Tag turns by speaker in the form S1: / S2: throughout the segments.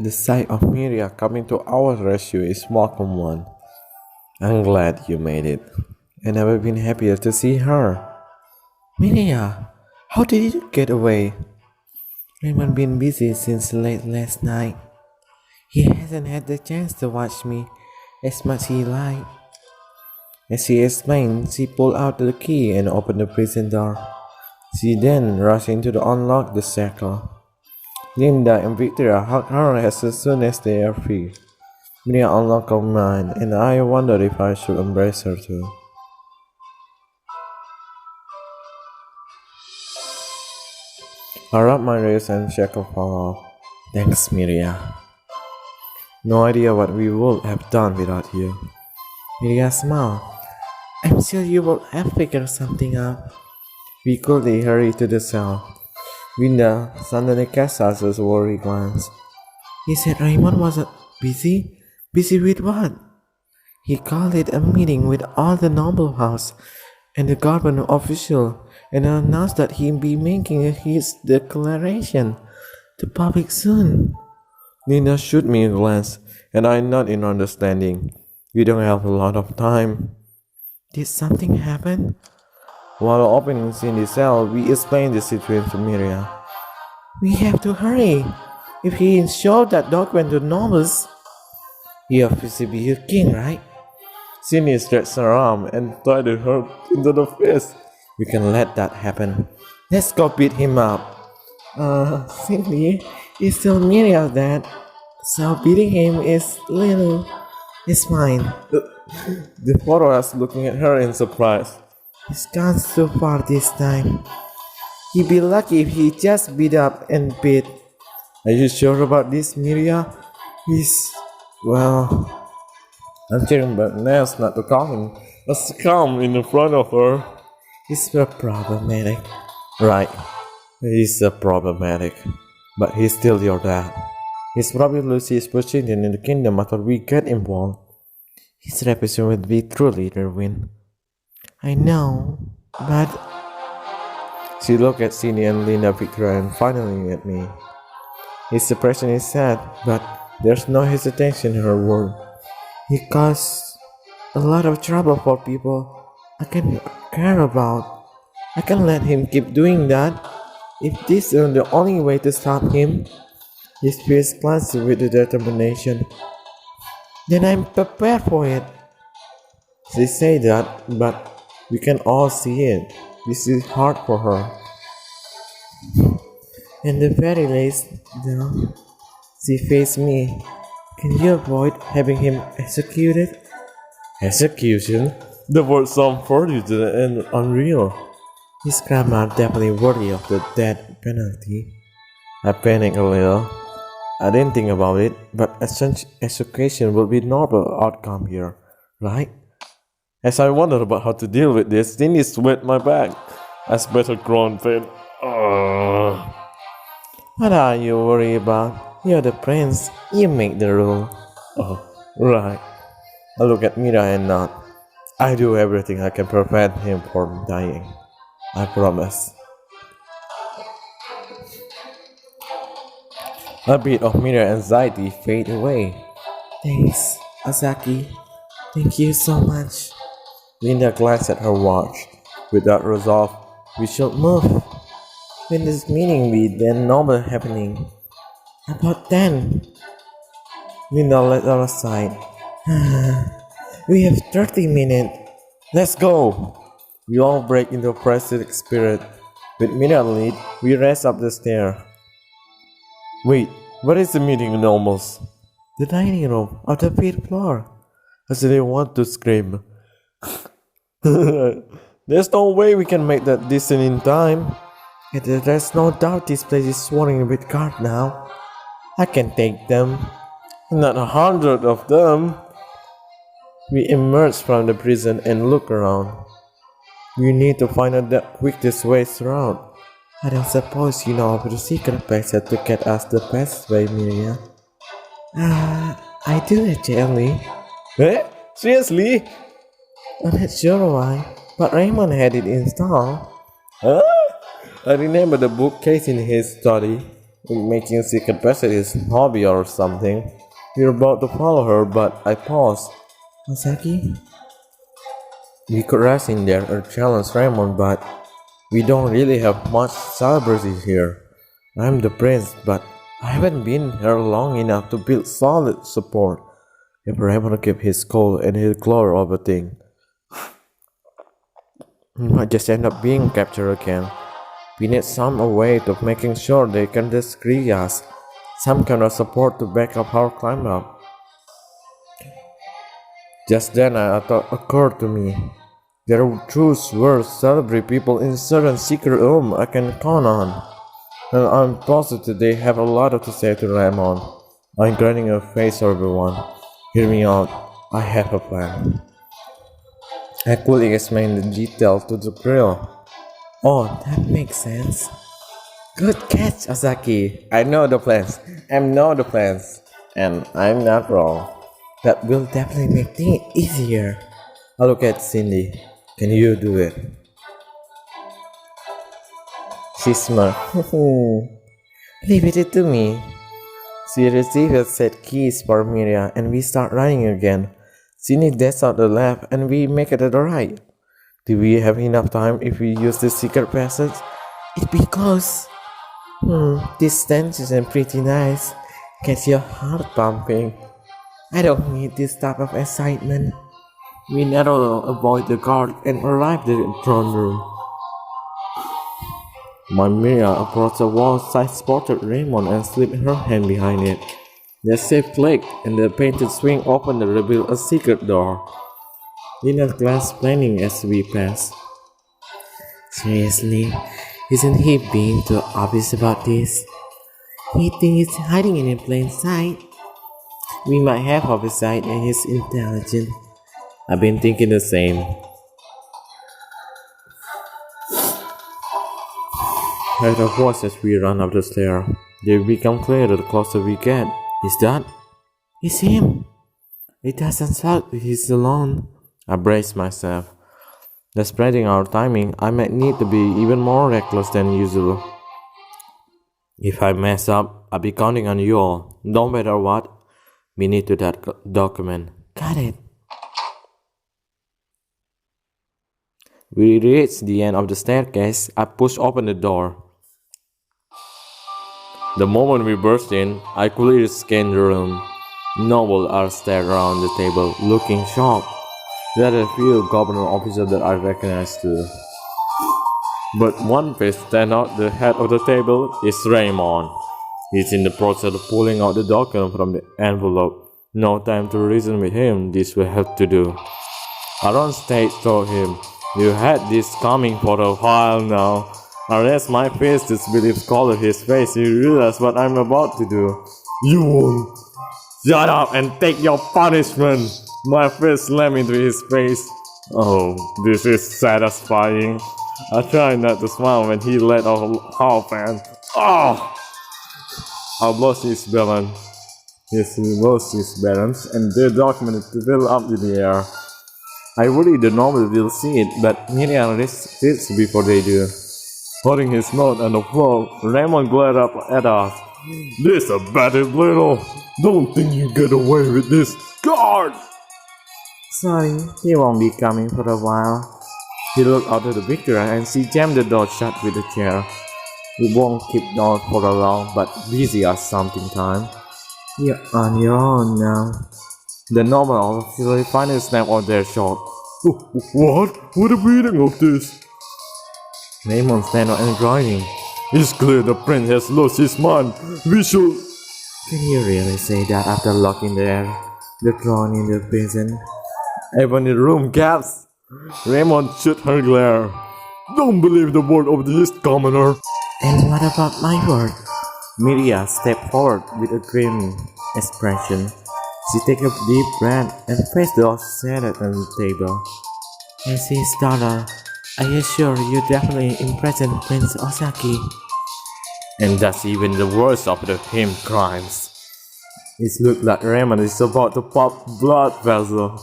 S1: The sight of Miria coming to our rescue is welcome one. I'm glad you made it. I've never been happier to see her. Miria, how did you get away? Raymond been busy since late last night. He hasn't had the chance to watch me as much he liked. As she explained, she pulled out the key and opened the prison door. She then rushed in to unlock the shackle. Linda and Victoria hugged her as soon as they are free. Mia unlocked her mind, and I wondered if I should embrace her too. I rubbed my wrist and shackle fell off. Thanks, Miria. No idea what we would have done without you. Miria smiled. I'm sure you will have figured something out. We quickly hurried to the cell. Linda suddenly cast us a worried glance. He said Raymond wasn't busy? Busy with what? He called it a meeting with all the noble house and the government official and announced that he'd be making his declaration to public soon. Linda shoot me a glance, and I nodded in understanding. We don't have a lot of time. Did something happen? While opening Cindy's cell, we explained the situation to Miria. We have to hurry. If he showed that document to nobles, he obviously be your king, right? Cindy stretched her arm and tried to hurt into the face. We can let that happen. Let's go beat him up. Cindy, it's still Miria that. So beating him is fine. The four of us looking at her in surprise. He's gone so far this time. He'd be lucky if he just beat up and beat. Are you sure about this, Miria? Well, I'm checking but Nels not to call him. Let's come in front of her. He's problematic. Right. He's problematic. But he's still your dad. He's probably lose his position in the kingdom after we get involved. His reputation will be truly their win. I know, but... She looked at Cindy and Linda, Victoria, and finally at me. His expression is sad, but there's no hesitation in her word. He caused a lot of trouble for people I can care about. I can't let him keep doing that. If this is the only way to stop him, his face glanced with determination. Then I'm prepared for it. She said that, but we can all see it. This is hard for her. And the very least, though, she faced me. Can you avoid having him executed? Execution? The word sounds forwarded and unreal. His grammar definitely worthy of the death penalty. I panicked a little. I didn't think about it, but execution would be normal outcome here, right? As I wondered about how to deal with this, Cindy sweat my back. I better grown pain. What are you worried about? You're the prince. You make the rule. Oh, right. I look at Mira and nod. I do everything I can prevent him from dying. I promise. A bit of Mira anxiety fade away. Thanks, Asaki. Thank you so much. Linda glanced at her watch. With that resolve, we should move. When this meeting be then normal happening? About 10. Linda let her aside. We have 30 minutes. Let's go. We all break into frenetic spirit. With Mira lead, we race up the stair. Wait, what is the meeting in almost? The dining room of the 5th floor. I still want to scream. There's no way we can make that distance in time. There's no doubt this place is swarming with guards now. I can take them. Not 100 of them. We emerge from the prison and look around. We need to find out the quickest way around. I don't suppose you know of the secret passage to get us the best way, Miria. I do actually. Eh? Seriously? I'm not sure why, but Raymond had it installed. Huh? I remember the bookcase in his study. making secret passage his hobby or something. We were about to follow her, but I paused. Osaki? We could rush in there or challenge Raymond, but we don't really have much celebrity here. I'm the prince, but I haven't been here long enough to build solid support. If Raymond keep his cool and he'll glower over things, he might just end up being captured again. We need some way of making sure they can disagree us. Some kind of support to back up our climb up. Just then a thought occurred to me. There are true worth celebrity people in certain secret room I can count on. And I'm positive they have a lot to say to Raymond. I'm grinding a face for everyone. Hear me out. I have a plan. I could explain the details to the girl. Oh, that makes sense. Good catch, Osaki. I know the plans. And I'm not wrong. That will definitely make things easier. I look at Cindy. Can you do it? She smiled. Leave it to me. She received a set keys for Miria and we start running again. Cindy dashes out the left and we make it to the right. Do we have enough time if we use the secret passage? It'd be close. This stench isn't pretty nice. Gets your heart pumping. I don't need this type of excitement. We narrowly avoid the guard and arrive at the throne room. My Mira approached the wall, side-spotted Raymond and slipped her hand behind it. The safe clicked and the painted swing opened to reveal a secret door. Lina glanced planning as we passed. Seriously, isn't he being too obvious about this? He thinks he's hiding in plain sight. We might have oversight and he's intelligent. I've been thinking the same. Heard a voice as we run up the stair. They become clearer the closer we get. Is that? It's him. It doesn't sound he's alone. I braced myself. Spreading our timing, I might need to be even more reckless than usual. If I mess up, I'll be counting on you all. No matter what, we need to that document. Got it. We reached the end of the staircase. I pushed open the door. The moment we burst in, I clearly scanned the room. Nobles are stared around the table, looking shocked. There are a few governor officers that I recognize too. But one face stands out the head of the table is Raymond. He's in the process of pulling out the document from the envelope. No time to reason with him, this will have to do. Aaron State told him, "You had this coming for a while now." I raised my face, disbelief colored his face. He realized what I'm about to do. "You won't. Shut up and take your punishment." My fist slammed into his face. Oh, this is satisfying. I tried not to smile when he let off a half and I lost his balance. And the document fell up in the air. I worry the noble will see it, but Miriam resists before they do. Holding his note on the floor, Raymond glared up at us. "This a battered little. Don't think you get away with this. Guard!" Sorry, he won't be coming for a while. He looked out of the picture and she jammed the door shut with a chair. We won't keep down for a long, but busy at something time. You're on your own now. The noble officer finally snapped on their shot. What? What are we reading of this? Raymond stand up and grinding. It's clear the prince has lost his mind. We should... Can you really say that after locking the throne in the prison? Everyone in the room gasped. Raymond shoot her glare. Don't believe the word of this commoner. And what about my word? Miria stepped forward with a grim expression. She took a deep breath and faced the salad on the table. As his daughter, I assure you definitely impressing Prince Osaki. And that's even the worst of the him crimes. It looked like Raymond is about to pop blood vessel.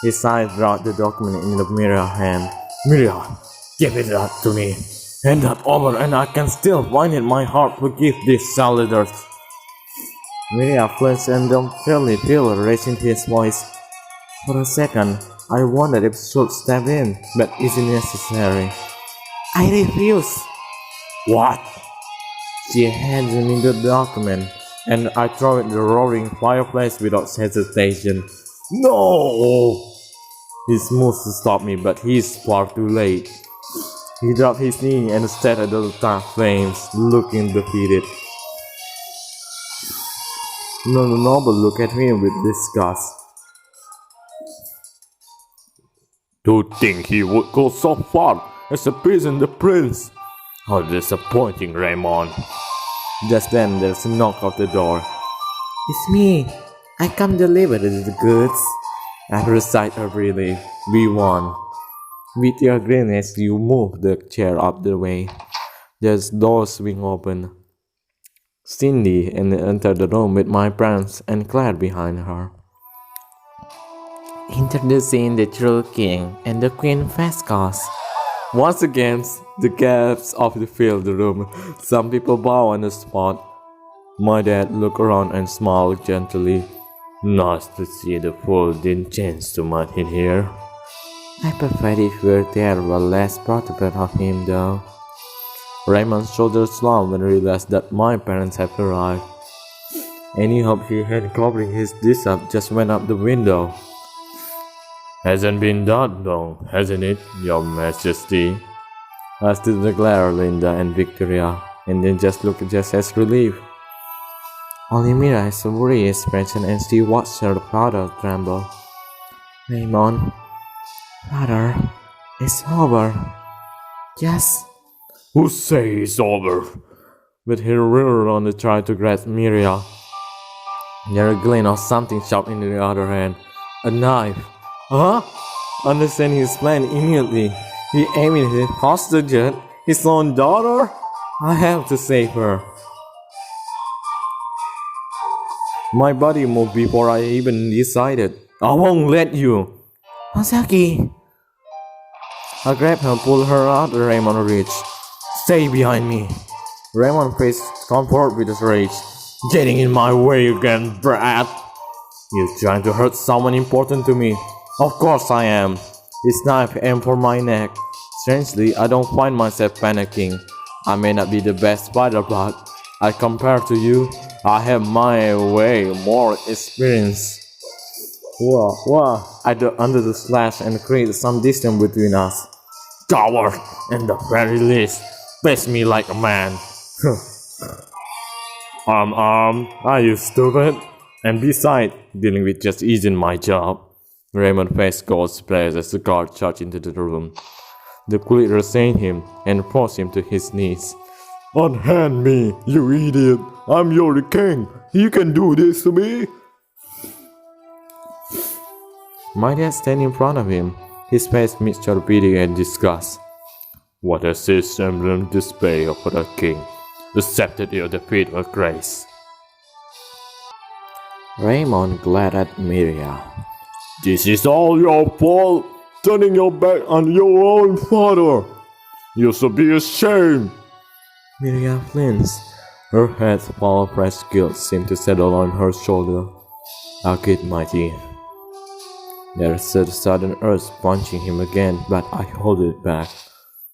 S1: His eyes brought the document in the mirror hand. Miria, give it up to me. Hand that over and I can still find in my heart to give these saliders. Miria flinched and don't fairly feel a rage in his voice. For a second, I wondered if she should step in, but is it necessary? I refuse. What? She hands me the document, and I throw it in the roaring fireplace without hesitation. No! He moves to stop me, but he's far too late. He dropped his knee and stared at the dark flames, looking defeated. The noble looked at me with disgust. To think he would go so far as to prison the prince. How disappointing, Raymond. Just then there's a knock at the door. It's me. I come deliver the goods. After a sight of relief, we won. With your grin as you move the chair up the way, the door swing open. Cindy entered the room with my parents and Claire behind her. Introducing the true king and the queen Fescos. Once again, the gasps of the filled the room. Some people bow on the spot. My dad looked around and smiled gently. Nice to see the fool didn't change too much in here. I prefer if there were less protective of him though. Raymond's shoulders slumped when he realized that my parents had arrived. Any hope he had covering his dish up just went out the window. Hasn't been that long, hasn't it, Your Majesty? Asked the Claire, Linda, and Victoria, and then just looked just as relieved. Only Mira has a worried expression and she watched her father tremble. Raymond, father, it's over. Yes. Who say it's over? But he reared on and tried to grasp Miria. There a gleam of something sharp in the other hand. A knife. Huh? Understanding his plan immediately, he aimed at his hostage, his own daughter? I have to save her. My body moved before I even decided. I won't let you. Masaki. I grabbed her and pulled her out of Raymond's reach. Stay behind me. Raymond faced comfort with his rage. Getting in my way again, brat. You're trying to hurt someone important to me. Of course I am. This knife aimed for my neck. Strangely, I don't find myself panicking. I may not be the best fighter, but I compare to you, I have my way more experience. Wow. I dug under the slash and created some distance between us. Coward, and the very least, face me like a man. Are you stupid? And besides, dealing with just isn't my job. Raymond faced God's prayers as the guard charged into the room. The police restrained him and forced him to his knees. Unhand me, you idiot! I'm your king! You can do this to me! My dad stand in front of him, his face mixture of pity and disgust. What a semblance display of a king, accepted your defeat with grace. Raymond glared at Miria. This is all your fault, turning your back on your own father. You should be ashamed. Miria flinched. Her head full of fresh guilt seemed to settle on her shoulder. I kid mighty. There's a sudden urge punching him again, but I hold it back.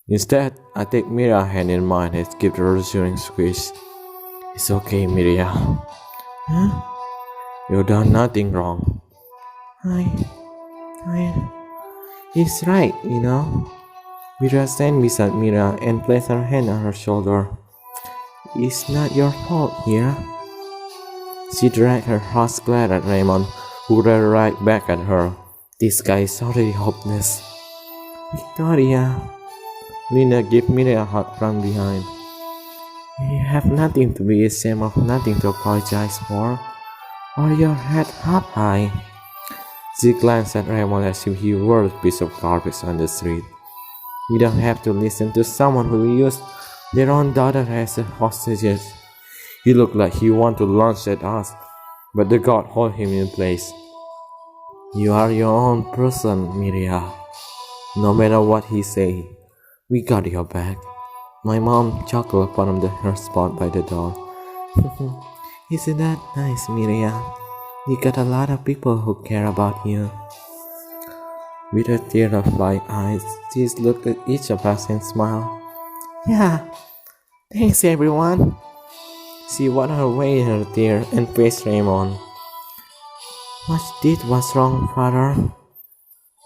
S1: Instead, I take Miria's hand in mine and give her a reassuring squeeze. It's okay, Miria. Huh? You've done nothing wrong. He's right, you know. Mira stand beside Mira and placed her hand on her shoulder. It's not your fault, Mira. She dragged her horse glad at Raymond, who ran right back at her. This guy is already hopeless. Victoria. Linda gave Mira a hug from behind. You have nothing to be ashamed of, nothing to apologize for. Or your head up high. She glanced at Raymond as if he were a piece of garbage on the street. We don't have to listen to someone who used their own daughter as a hostage. He looked like he wanted to launch at us, but the guard held him in place. You are your own person, Miria. No matter what he say, we got your back. My mom chuckled from her spot by the door. Isn't that nice, Miria? You got a lot of people who care about you. With a tear of light eyes, she looked at each of us and smiled. Yeah, thanks everyone. She wiped away her tear and faced Raymond. What you did was wrong, father.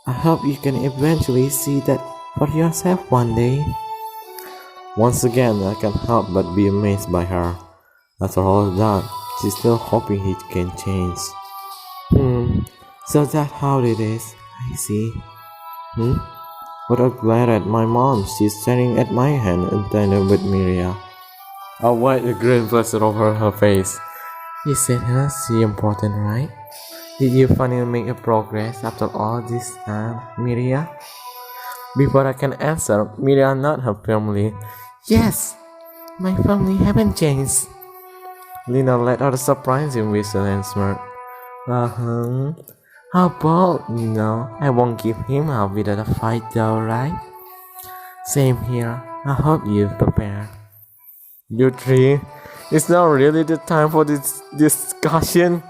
S1: I hope you can eventually see that for yourself one day. Once again, I can't help but be amazed by her. After all that, she's still hoping he can change. So that's how it is. I see. But I'm glad at my mom. She's staring at my hand in tandem with Miria. A wide grin flashed over her face. You said her she important, right? Did you finally make a progress after all this time, Miria? Before I can answer, Miria not her family. Yes, my family haven't changed. Lina let out a surprising whistle and smirked. How bold, I won't give him up without a fight though, right? Same here. I hope you prepare. You three, it's not really the time for this discussion.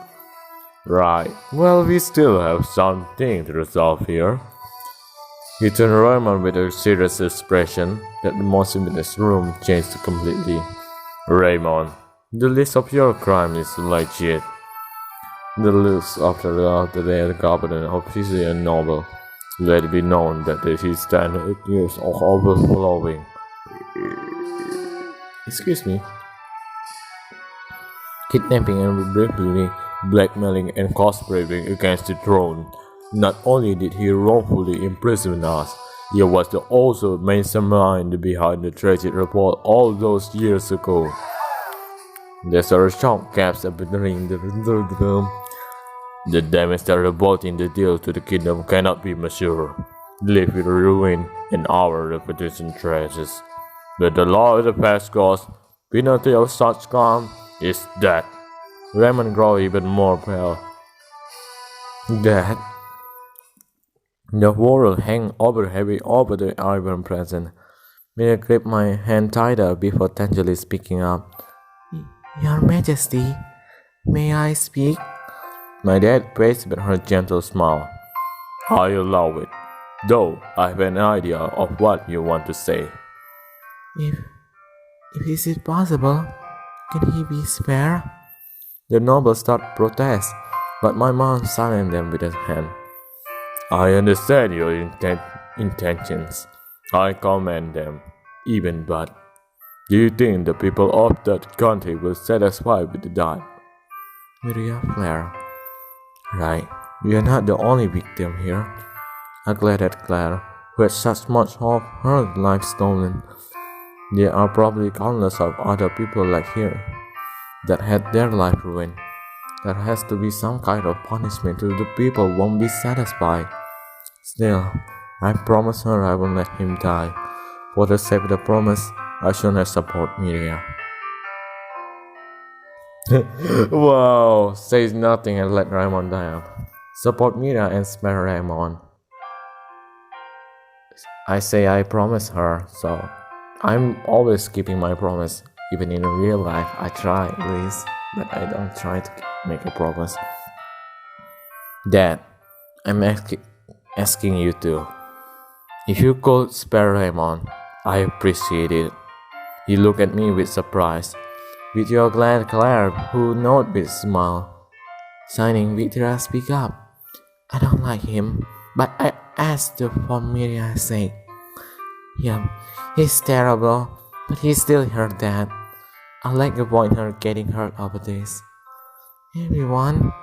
S1: Right, well, we still have something to resolve here. He turned around with a serious expression that the motion in this room changed completely. Raymond, the list of your crimes is legit. The list of the government officially and noble. Let it be known that he stands accused of overflowing. Excuse me. Kidnapping and bribery, blackmailing and conspiring against the throne. Not only did he wrongfully imprison us, he was the also mastermind behind the tragic report all those years ago. There's a sharp gaps between the room. The damage that revolting the deal to the kingdom cannot be measured. Live with ruin and our reputation traces. But the law of the Fescos, penalty of such crime, is death. Raymond grew even more pale. Death? The world hung over heavy over the iron present. May I grip my hand tighter before tenderly speaking up. Your Majesty, may I speak? My dad praised with her gentle smile. I allow it, though I have an idea of what you want to say. If is it possible, can he be spared? The nobles start protest, but my mom silenced them with her hand. I understand your intentions. I commend them, even but do you think the people of that country will satisfied with the deed? Miria flared. Right, we are not the only victim here. I glared at Claire, who had such much of her life stolen. There are probably countless of other people like her that had their life ruined. There has to be some kind of punishment to the people who won't be satisfied. Still, I promise her I won't let him die. For the sake of the promise, I shall not support Miria. Wow, says nothing and let Raymond down. Support Miria and spare Raymond. I say I promise her, so I'm always keeping my promise. Even in real life, I try at least, but I don't try to make a promise. Dad, I'm asking you to. If you could spare Raymond, I appreciate it. He looked at me with surprise. With your glad Claire, who nodded with a smile. Shining Victoria, speak up. I don't like him, but I asked for Miriam's sake. Yeah, he's terrible, but he's still her dad. I like to avoid her getting hurt over this. Everyone?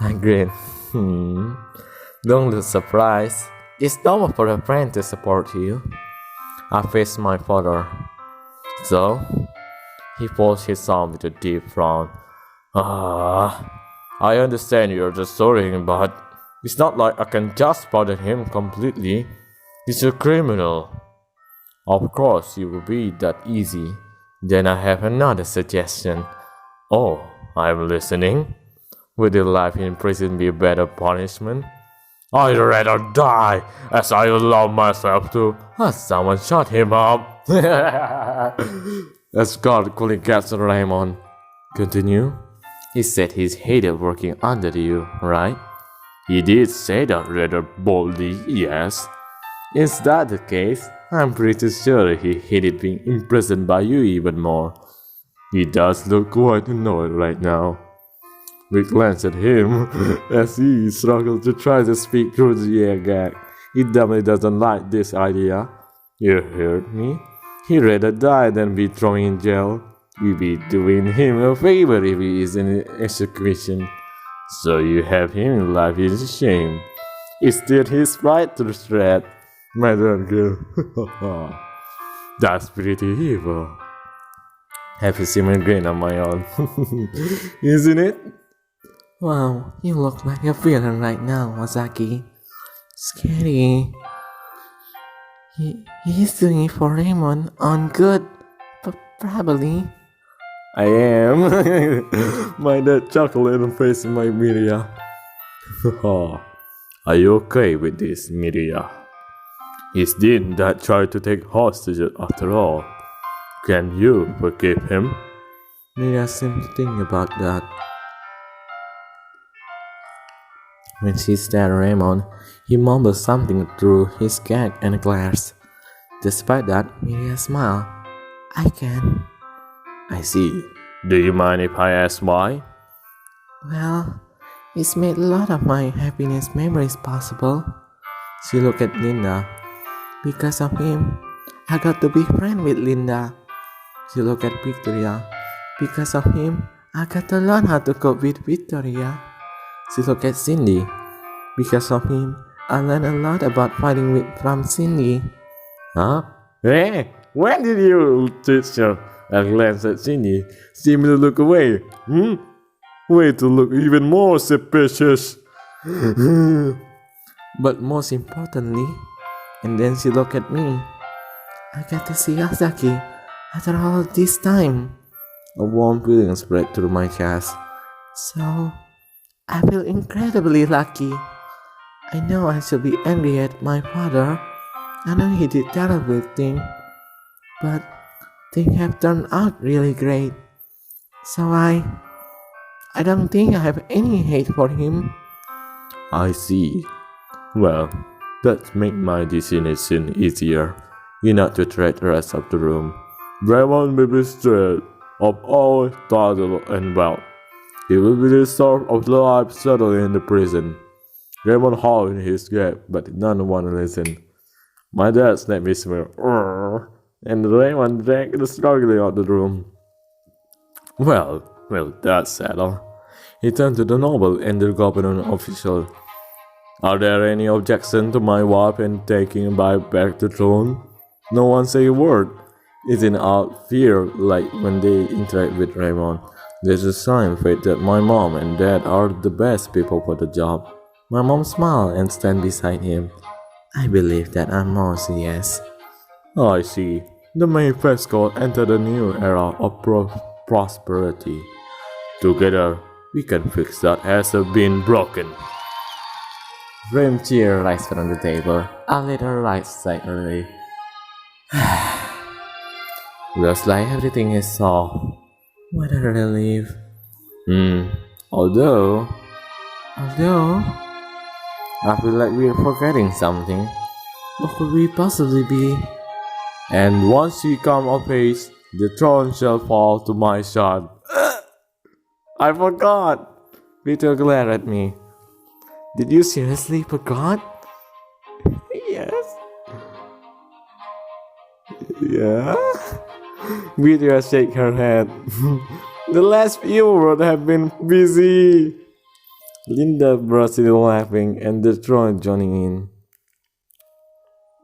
S1: I grinned. Don't look surprised. It's normal for a friend to support you. I faced my father. So? He folded his arm with a deep frown. I understand you're just sorry, but it's not like I can just pardon him completely. He's a criminal. Of course, it will be that easy. Then I have another suggestion. Oh, I'm listening. Would your life in prison be a better punishment? I'd rather die, as I allow myself to. Someone shut him up. Escort calling Captain Raymond. Continue. He said he hated working under you, right? He did say that rather boldly, yes. Is that the case? I'm pretty sure he hated being imprisoned by you even more. He does look quite annoyed right now. We glanced at him as he struggled to try to speak through the air gag. He definitely doesn't like this idea. You heard me? He'd rather die than be thrown in jail. We'd be doing him a favor if he is in execution. So you have him in life is a shame. It's still his right to threat, my little girl. That's pretty evil. Happy simmer grin on my own. Isn't it?
S2: Wow, you look like a villain right now, Ozaki. Scary. He's doing it for Raymond on good, probably.
S1: I am. My dad chuckled and faced my Miria. Are you okay with this, Miria? It's Dean that tried to take hostages after all. Can you forgive him?
S2: Miria seemed to think about that. When she stared at Raymond, he mumbled something through his gag and glares. Despite that, Miria smiled. I can.
S1: I see. Do you mind if I ask why?
S2: Well, it's made a lot of my happiness memories possible. She looked at Linda. Because of him, I got to be friends with Linda. She looked at Victoria. Because of him, I got to learn how to cope with Victoria. She looked at Cindy. Because of him, I learned a lot about fighting from Cindy.
S1: Huh? Hey, when did you teach her? I glanced at Cindy, seeming to look away. Way to look even more suspicious.
S2: But most importantly, and then she looked at me. I got to see Ozaki after all of this time. A warm feeling spread through my chest. So, I feel incredibly lucky. I know I should be angry at my father. I know he did terrible things. But things have turned out really great. So I don't think I have any hate for him.
S1: I see. Well, that makes my decision easier. You not to treat the rest of the room. Raymond will be stripped of all title and wealth. He will be the source of life settled in the prison. Raymond howled in his gap, but none one listened. My dad snapped his finger, and Raymond dragged struggling out the room. Well, that's settled. He turned to the noble and the government official. Are there any objection to my wife and taking back the throne? No one say a word. Isn't out fear like when they interact with Raymond? There's a sign faith that my mom and dad are the best people for the job. My mom smiled and stand beside him. I believe that I'm also yes. I see. The main Fescos entered a new era of prosperity. Together, we can fix that has been broken. Grim cheer rises from the table. A little right slightly. Looks like everything is solved. What a relief. Although, I feel like we're forgetting something. What could we possibly be? And once we come of age, the throne shall fall to my son. I forgot! Peter glared at me. Did you seriously forgot? Yes. Yeah? Peter shake her head. The last few would have been busy. Linda burst in laughing and the throne joining in.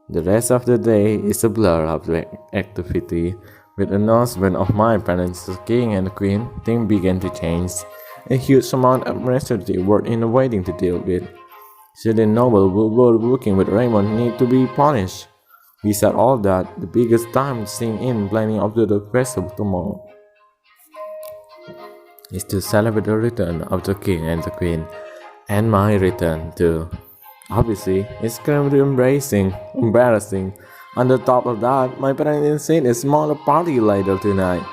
S1: The rest of the day is a blur of activity. With the announcement of my parents, the king and the queen, things began to change. A huge amount of administrative work in waiting to deal with. Certain nobles who were working with Raymond need to be punished. Besides all that, the biggest time sink in planning of the festival tomorrow is to celebrate the return of the king and the queen, and my return too. Obviously, it's going to be embarrassing.
S2: On the top of that, my parents insist a smaller party later tonight.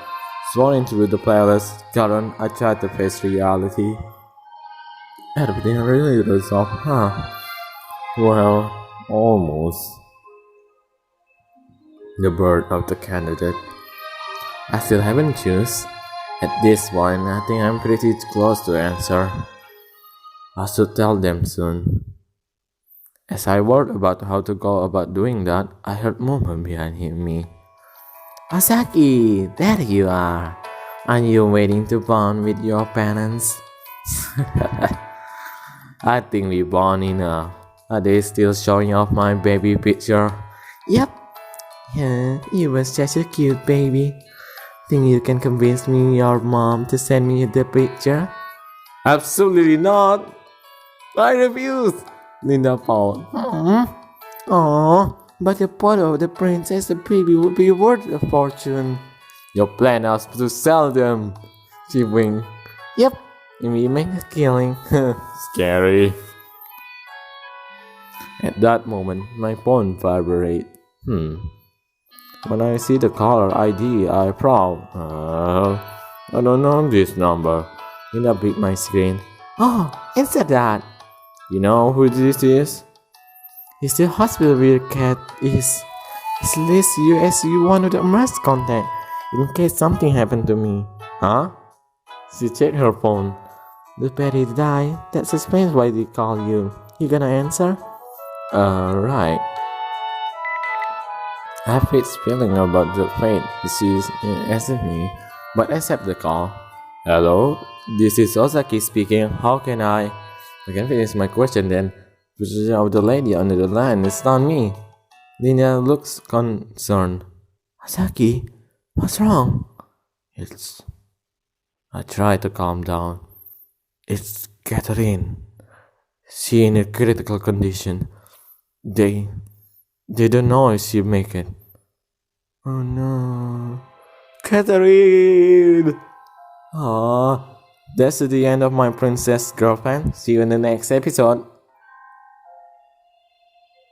S2: Sworn into the palace, Karen, I tried to face reality. Everything really resolved, huh? Well, almost. The bird of the candidate. I still haven't choose. At this point, I think I'm pretty close to answer. I should tell them soon. As I worried about how to go about doing that, I heard movement behind me. Osaki, there you are. Are you waiting to bond with your parents? I think we bond enough. Are they still showing off my baby picture? Yep. Yeah, you were such a cute baby. Think you can convince me your mom to send me the picture? Absolutely not. I refuse. Linda paused. Oh, but the photo of the princess and baby would be worth a fortune. Your plan is to sell them. She winked. Yep, and we make a killing. Scary. At that moment, my phone vibrated. When I see the caller ID, I proud. I don't know this number. Linda beat my screen. Oh, answer that. You know who this is? It's the hospital where Cat is. It lists you as one of the must contact in case something happened to me. Huh? She checked her phone. The baby died. That explains why they call you. You gonna answer? Right. I have mixed feeling about the fate she's asking me, but accept the call. Hello, this is Osaki speaking. How can I can finish my question then. The lady on the line is not me. Lina looks concerned. Osaki, what's wrong? I try to calm down. It's Catherine. She in a critical condition. They don't know if she make it. Oh no. Catherine! Aww. That's the end of my princess girlfriend. See you in the next episode.